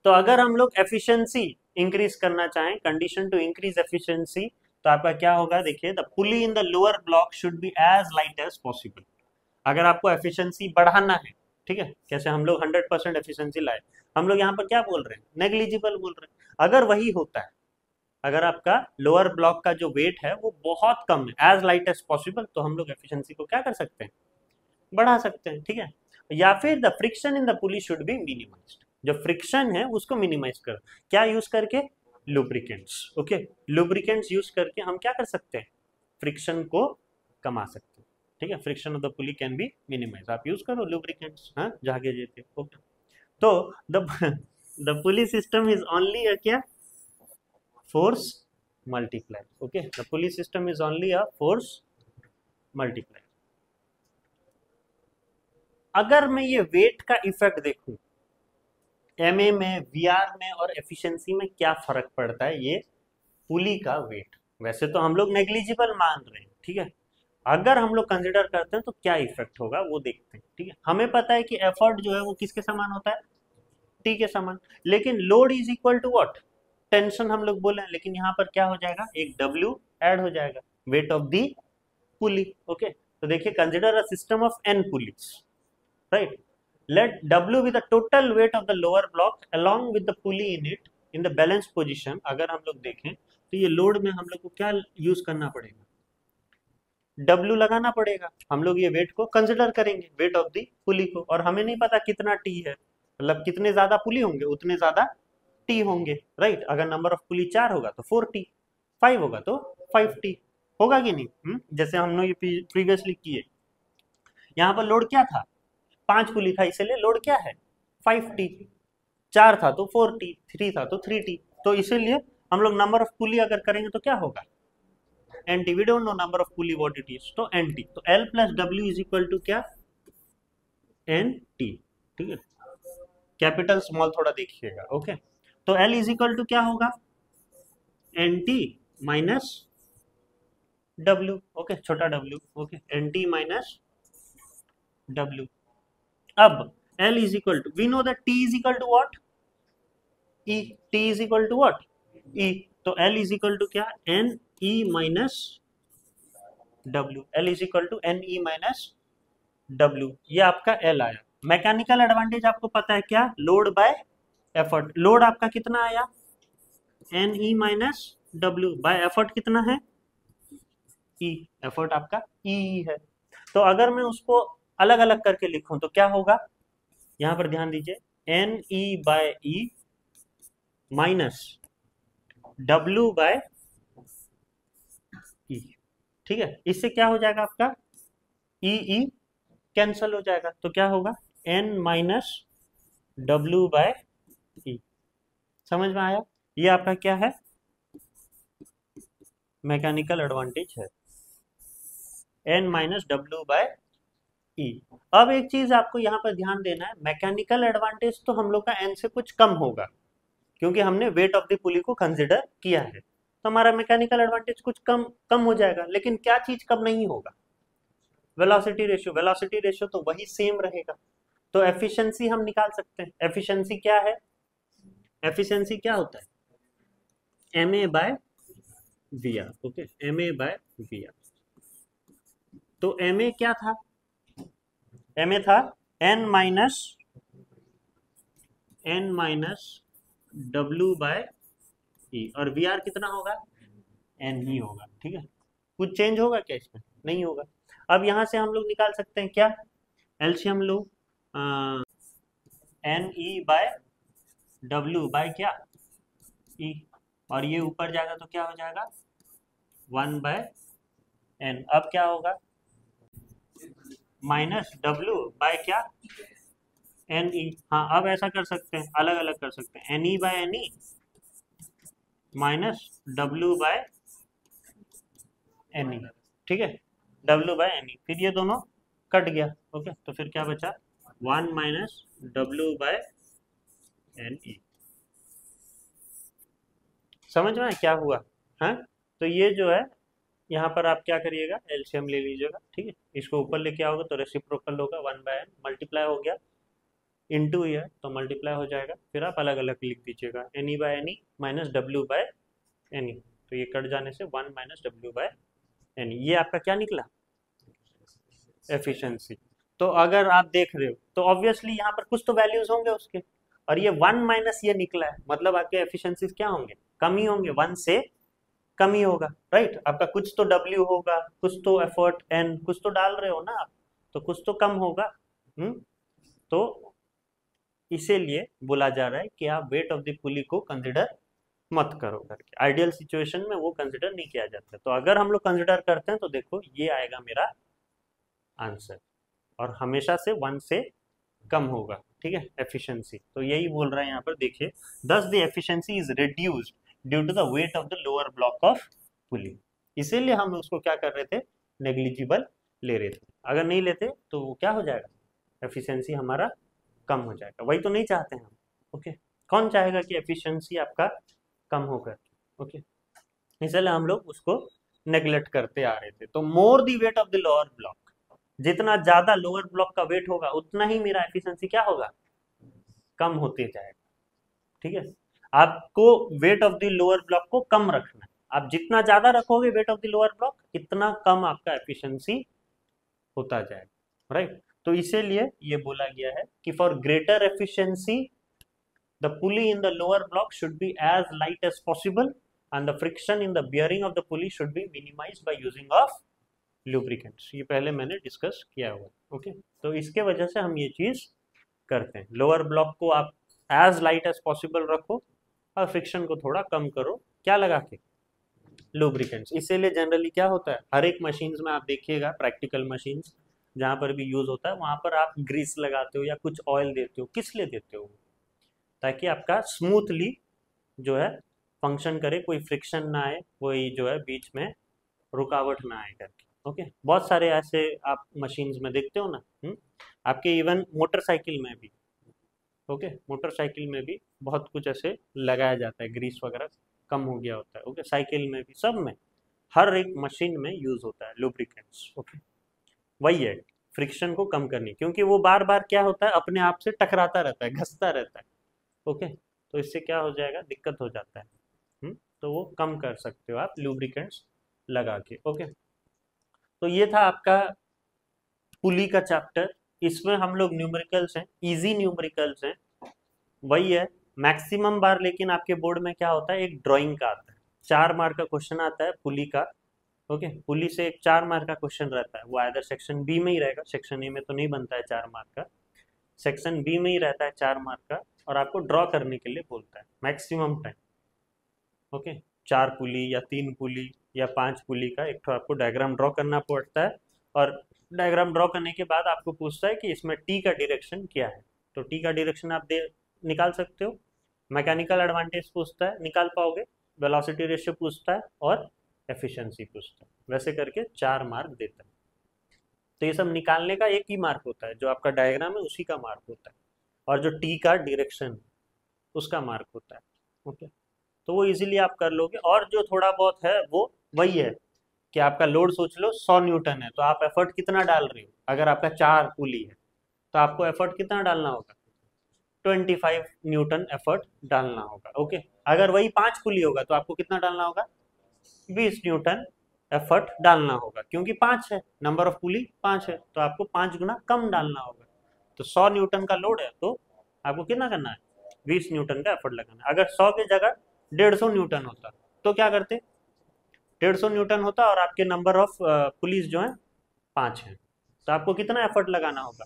तो अगर हम लोग एफिशिएंसी इंक्रीज करना चाहें, कंडीशन टू इंक्रीज एफिशिएंसी, तो आपका क्या होगा, देखिए the pulley in the lower block should be as light as possible, अगर आपको एफिशिएंसी बढ़ाना है, ठीक है, कैसे हम लोग 100% एफिशिएंसी लाए, हम लोग यहाँ पर क्या बोल रहे हैं, नेग्लिजिबल बोल रहे हैं, अगर वही होता है, अगर आपका लोअर ब्लॉक का जो वेट है वो बहुत कम है, एज लाइट एज पॉसिबल, तो हम लोग एफिशिएंसी को क्या कर सकते हैं, बढ़ा सकते हैं, ठीक है, या फिर the friction in the pulley should be minimised, जो फ्रिक्शन है उसको मिनिमाइज कर, क्या यूज करके, लुब्रिकेंट्स, ओके, लुब्रिकेंट्स यूज करके हम क्या कर सकते हैं, फ्रिक्शन को कमा सकते हैं, ठीक है, friction of the pulley can be minimize, आप यूज करो लुब्रिकेंट्स, हाँ जागे जेते, ओके, तो the pulley system is only a क्या, force multiplier, okay, the pulley system is only a force multiplier, अगर मैं ये वेट का इफेक्ट देखूं, एमए में, वीआर में और एफिशिएंसी में क्या फर्क पड़ता है, ये पुली का वेट, वैसे तो हम लोग नेग्लिजिबल मान रहे हैं, ठीक है, अगर हम लोग कंसिडर करते हैं तो क्या इफेक्ट होगा वो देखते हैं, ठीक है, हमें पता है कि एफर्ट जो है वो किसके समान होता है, टी के समान, लेकिन load is equal to what, tension हम लोग बोले, लेकिन यहाँ पर क्या हो जाएगा, एक W ऐड हो जाएगा, wait of the pulley. Okay, तो देखिए consider a system of n pulleys, right, let W be the total weight of the lower block along with the pulley in it in the balanced position। अगर हम लोग देखें तो ये load में हम लोग को क्या यूज करना पड़ेगा, W लगाना पड़ेगा। हम लोग ये वेट को कंसिडर करेंगे, वेट ऑफ द पुली को, और हमें नहीं पता कितना टी है, मतलब कितने ज्यादा पुली होंगे उतने ज्यादा टी होंगे, राइट। अगर नंबर ऑफ पुली 4 होगा तो 4T, 5 होगा तो 5T होगा कि नहीं। जैसे हम लोग ये प्रीवियसली किए, यहाँ पर लोड क्या था, 5 पुली था, इसलिए लोड क्या है 5T, 4 था तो 4T, 3 था तो 3T, तो इसीलिए हम लोग नंबर ऑफ पुली अगर करेंगे तो क्या होगा NT, we don't know number of pulley what it is, तो NT, तो L plus W is equal to क्या NT, ठीक है, कैपिटल स्मॉल थोड़ा देखिएगा। ओके, तो L इज इक्वल टू क्या होगा NT माइनस W, ओके, छोटा W, okay, NT minus W। अब L is equal to, we know that T is equal to what E, T is equal to what E, तो L is equal to क्या NE minus W, L is equal to NE minus W, ये आपका L आया। Mechanical advantage आपको पता है क्या, load by effort, load आपका कितना आया NE minus W, bye effort कितना है E, एफर्ट आपका E है। तो अगर मैं उसको अलग अलग करके लिखूं तो क्या होगा, यहां पर ध्यान दीजिए, NE by E minus W by E, ठीक है, इससे क्या हो जाएगा आपका E कैंसल हो जाएगा, तो क्या होगा N minus W by E। समझ में आया, ये आपका क्या है मैकेनिकल एडवांटेज है, N minus W by E। अब एक चीज आपको यहाँ पर ध्यान देना है, मैकेनिकल एडवांटेज तो हम लोग का N से कुछ कम होगा क्योंकि हमने वेट ऑफ द पुली को कंसिडर किया है, तो हमारा मैकेनिकल एडवांटेज कुछ कम हो जाएगा। लेकिन क्या चीज कम नहीं होगा, वेलोसिटी रेशियो, वेलोसिटी रेशियो तो वही सेम रहेगा। तो एफिशिएंसी हम निकाल सकते हैं, एफिशिएंसी क्या है, एफिशिएंसी क्या होता है MA by VR, okay, MA by VR। तो MA क्या था, MA था N minus W by E, और VR कितना होगा N ही होगा, ठीक है, कुछ चेंज होगा क्या इसमें, नहीं होगा। अब यहां से हम लोग निकाल सकते हैं क्या, एलसीएम लो, NE बाय W बाय क्या E, और ये ऊपर जाएगा तो क्या हो जाएगा 1 बाय N। अब क्या होगा माइनस W बाय क्या NE, हाँ अब ऐसा कर सकते हैं, अलग अलग कर सकते हैं, NE by NE minus W by NE, ठीक है, W बाय NE, फिर ये दोनों कट गया, ओके, तो फिर क्या बचा 1 माइनस W बाय NE। समझ में क्या हुआ, हाँ, तो ये जो है यहाँ पर आप क्या करिएगा एलसीएम ले लीजिएगा, ठीक है, इसको ऊपर लेके आओगे तो रेसिप्रोकल होगा, 1 बाय n मल्टीप्लाई हो गया इनटू है तो मल्टीप्लाई हो जाएगा, फिर आप अलग अलग लिख दीजिएगा NE by NE minus W by NE, तो ये कट जाने से 1 माइनस W बाय NE, ये आपका क्या निकला एफिशिएंसी। तो अगर आप देख रहे हो तो ऑब्वियसली यहाँ पर कुछ तो वैल्यूज होंगे उसके, और ये 1 माइनस ये निकला है, मतलब आपके एफिशिएंसी क्या होंगे, कम ही होंगे, 1 से कम ही होगा, राइट। आपका कुछ तो W होगा, कुछ तो एफर्ट N, कुछ तो डाल रहे हो ना आप, तो कुछ तो कम होगा। तो इसीलिए बोला जा रहा है कि आप वेट ऑफ द पुली को कंसिडर मत करो करके, आइडियल सिचुएशन में वो कंसिडर नहीं किया जाता। तो अगर हम लोग कंसिडर करते हैं तो देखो ये आएगा मेरा आंसर, और हमेशा से 1 से कम होगा, ठीक है, एफिशिएंसी। तो यही बोल रहा है यहाँ पर, देखिए thus the efficiency is reduced due to the weight of the lower block of pulley, इसीलिए हम उसको क्या कर रहे थे नेग्लिजिबल ले रहे थे। अगर नहीं लेते तो वो क्या हो जाएगा एफिशिएंसी हमारा कम हो जाएगा, वही तो नहीं चाहते हम, ओके। कौन चाहेगा कि एफिशिएंसी आपका कम होकर, ओके, इसलिए हम लोग उसको नेग्लेक्ट करते आ रहे थे। तो more the weight of the lower block, जितना ज्यादा लोअर ब्लॉक का वेट होगा उतना ही मेरा एफिशिएंसी क्या होगा कम होते जाएगा, ठीक है। आपको wait of the lower block को कम रखना है, आप जितना ज्यादा रखोगे wait of the lower block, इतना कम आपका एफिशिएंसी होता जाएगा, राइट। तो इसीलिए ये बोला गया है कि for greater efficiency the pulley in the lower block should be as light as possible and the friction in the bearing of the pulley should be minimized by using of lubricants. ये पहले मैंने discuss किया हुआ, okay. तो इसके वजह से हम ये चीज करते हैं, लोअर ब्लॉक को आप एज लाइट एज पॉसिबल रखो और फ्रिक्शन को थोड़ा कम करो, क्या लगा के, लुब्रिकेंट्स। इसीलिए जनरली क्या होता है, हर एक मशीन्स में आप देखिएगा, प्रैक्टिकल मशीन्स जहाँ पर भी यूज होता है वहां पर आप ग्रीस लगाते हो या कुछ ऑयल देते हो, किस लिए देते हो, ताकि आपका स्मूथली जो है फंक्शन करे, कोई फ्रिक्शन ना आए, कोई जो है बीच में रुकावट ना आए करके, ओके। बहुत सारे ऐसे आप मशीन्स में देखते हो ना, आपके इवन मोटरसाइकिल में भी, ओके, मोटरसाइकिल में भी बहुत कुछ ऐसे लगाया जाता है, ग्रीस वगैरह कम हो गया होता है, ओके। साइकिल में भी, सब में, हर एक मशीन में यूज होता है लुब्रिकेंट्स, ओके। वही है फ्रिक्शन को कम करने, क्योंकि वो बार बार क्या होता है, अपने आप से टकराता रहता है, घसता रहता है, ओके। तो इससे क्या हो जाएगा, दिक्कत हो जाता है, तो वो कम कर सकते हो आप लुब्रिकेंट्स लगा के, ओके। तो ये था आपका पुली का चैप्टर। इसमें हम लोग न्यूमेरिकल्स हैं, इजी न्यूमेरिकल्स हैं, वही है मैक्सिमम बार। लेकिन आपके बोर्ड में क्या होता है, एक ड्राइंग का आता है, 4 मार्क का क्वेश्चन आता है पुली का, ओके। पुली से एक 4 मार्क का क्वेश्चन रहता है, वो आइदर सेक्शन बी में ही रहेगा, सेक्शन ए में तो नहीं बनता है 4 मार्क का, सेक्शन बी में ही रहता है 4 मार्क का, और आपको ड्रॉ करने के लिए बोलता है मैक्सिमम टाइम, ओके। 4 पुली या 3 पुली या 5 पुली का एक तो आपको डायग्राम ड्रॉ करना पड़ता है, और डायग्राम ड्रॉ करने के बाद आपको पूछता है कि इसमें टी का डायरेक्शन क्या है, तो टी का डायरेक्शन आप निकाल सकते हो। मैकेनिकल एडवांटेज पूछता है, निकाल पाओगे। वेलोसिटी रेशियो पूछता है, और एफिशिएंसी पूछता है, वैसे करके 4 मार्क देता है। तो ये सब निकालने का एक ही मार्क होता है, जो आपका डायग्राम है उसी का मार्क होता है, और जो टी का डायरेक्शन उसका मार्क होता है, ओके। तो वो इजीली आप कर लोगे। और जो थोड़ा बहुत है वो वही है कि आपका लोड सोच लो 100 न्यूटन है, तो आप एफर्ट कितना डाल रहे हो, अगर आपका 4 पुली है तो आपको एफर्ट कितना डालना होगा, 25 न्यूटन एफर्ट डालना होगा, ओके। अगर वही 5 पुली होगा तो आपको कितना डालना होगा, 20 न्यूटन एफर्ट डालना होगा, क्योंकि 5 है, नंबर ऑफ पुली 5 है, तो आपको 5 गुना कम डालना होगा। तो 100 न्यूटन का लोड है तो आपको कितना करना है, 20 न्यूटन का एफर्ट लगाना है। अगर 100 की जगह 150 न्यूटन होता तो क्या करते, 150 न्यूटन होता और आपके नंबर ऑफ पुलिस जो है 5 है, तो आपको कितना एफर्ट लगाना होगा,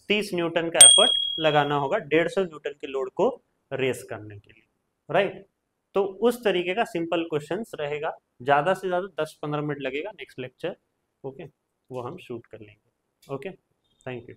30 न्यूटन का एफर्ट लगाना होगा 150 न्यूटन के लोड को रेस करने के लिए, राइट। तो उस तरीके का सिंपल क्वेश्चंस रहेगा, ज़्यादा से ज़्यादा 10-15 मिनट लगेगा नेक्स्ट लेक्चर, ओके, वो हम शूट कर लेंगे, ओके। Thank you.